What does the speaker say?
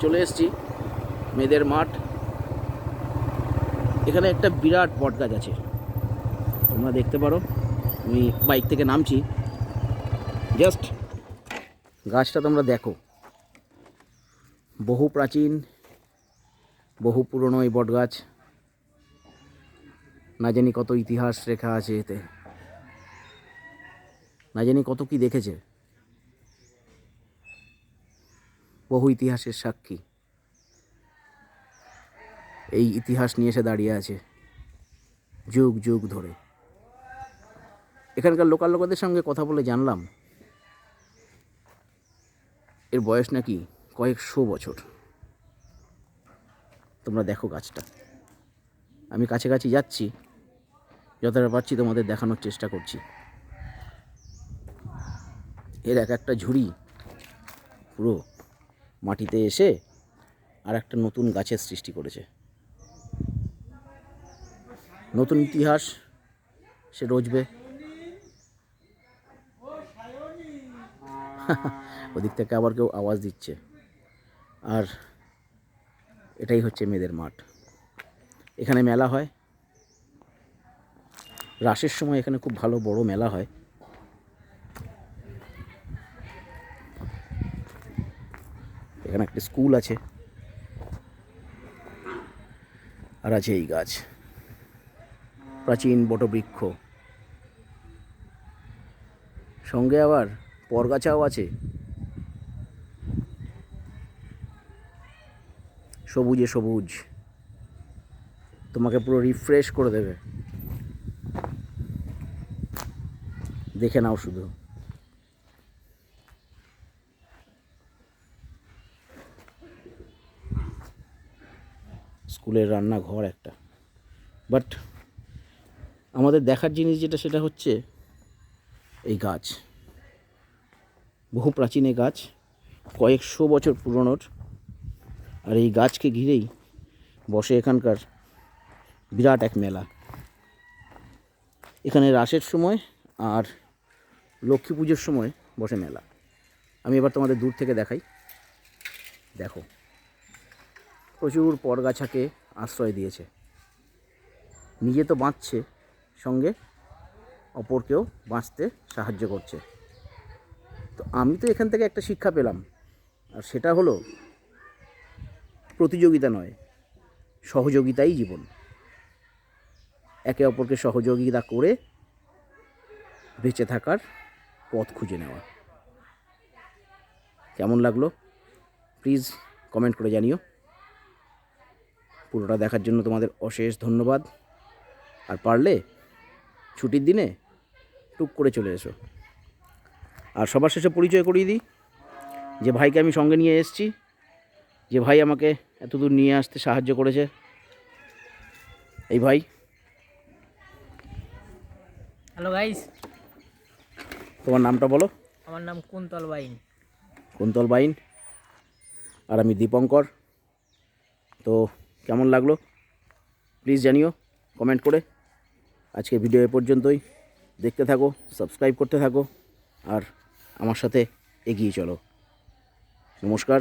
চলে এসেছি মেয়েদের মাঠ। এখানে একটা বিরাট বট গাছ আছে, তোমরা দেখতে পারো। আমি বাইক থেকে নামছি, জাস্ট গাছটা তোমরা দেখো। বহু প্রাচীন, বহু পুরনো এই বট গাছ। না জানি কত ইতিহাস লেখা আছে এতে, না জানি কত কি দেখেছে। বহু ইতিহাসের সাক্ষী এই ইতিহাস নিয়ে এসে দাঁড়িয়ে আছে যুগ যুগ ধরে। এখানকার লোকাল লোকেদের সঙ্গে কথা বলে জানলাম এর বয়স নাকি কয়েকশো বছর। তোমরা দেখো গাছটা, আমি কাছাকাছি যাচ্ছি, যতটা পারছি তোমাদের দেখানোর চেষ্টা করছি। এর এক একটা ঝুড়ি পুরো মাটিতে এসে আর একটা নতুন গাছের সৃষ্টি করেছে। নতুন ইতিহাস সে রচবে। ওদিক থেকে আবার কেউ আওয়াজ দিচ্ছে। আর এটাই হচ্ছে মেয়েদের মাঠ। এখানে মেলা হয়, রাসের সময় এখানে খুব ভালো বড় মেলা হয়। এখানে একটা স্কুল আছে, আর আছে এই গাছ, প্রাচীন বটবৃক্ষ। সঙ্গে আবার পরগাছাও আছে, সবুজে সবুজ, তোমাকে পুরো রিফ্রেশ করে দেবে। দেখে নাও শুধু। স্কুলের রান্নাঘর একটা, বাট আমাদের দেখার জিনিস যেটা সেটা হচ্ছে এই গাছ। বহু প্রাচীন এই গাছ, কয়েকশো বছর পুরনোর। আর এই গাছকে ঘিরেই বসে এখানকার বিরাট এক মেলা। এখানে রাসের সময় আর লক্ষ্মী পুজোর সময় বসে মেলা। আমি এবার তোমাদের দূর থেকে দেখাই। দেখো, প্রচুর পরগাছাকে আশ্রয় দিয়েছে। নিজে তো বাঁচছে, সঙ্গে অপরকেও বাঁচতে সাহায্য করছে। তো আমি তো এখান থেকে একটা শিক্ষা পেলাম, আর সেটা হলো প্রতিযোগিতা নয়, সহযোগিতাই জীবন। একে অপরকে সহযোগিতা করে বেঁচে থাকার পথ খুঁজে নেওয়া। কেমন লাগলো প্লিজ কমেন্ট করে জানিও। পুরোটা দেখার জন্য তোমাদের অশেষ ধন্যবাদ। আর পারলে ছুটির দিনে টুক করে চলে এসো। আর সবার শেষে পরিচয় করিয়ে দিই যে ভাইকে আমি সঙ্গে নিয়ে এসেছি, যে ভাই আমাকে এত দূর নিয়ে আসতে সাহায্য করেছে। এই ভাই। হ্যালো গাইস, তোমার নামটা বলো। আমার নাম কুন্তল বাইন। কুন্তল বাইন। আর আমি দীপঙ্কর। তো কেমন লাগলো প্লিজ জানিও কমেন্ট করে। আজকের ভিডিও এ পর্যন্তই। দেখতে থাকো, সাবস্ক্রাইব করতে থাকো, আর আমার সাথে এগিয়ে চলো। নমস্কার।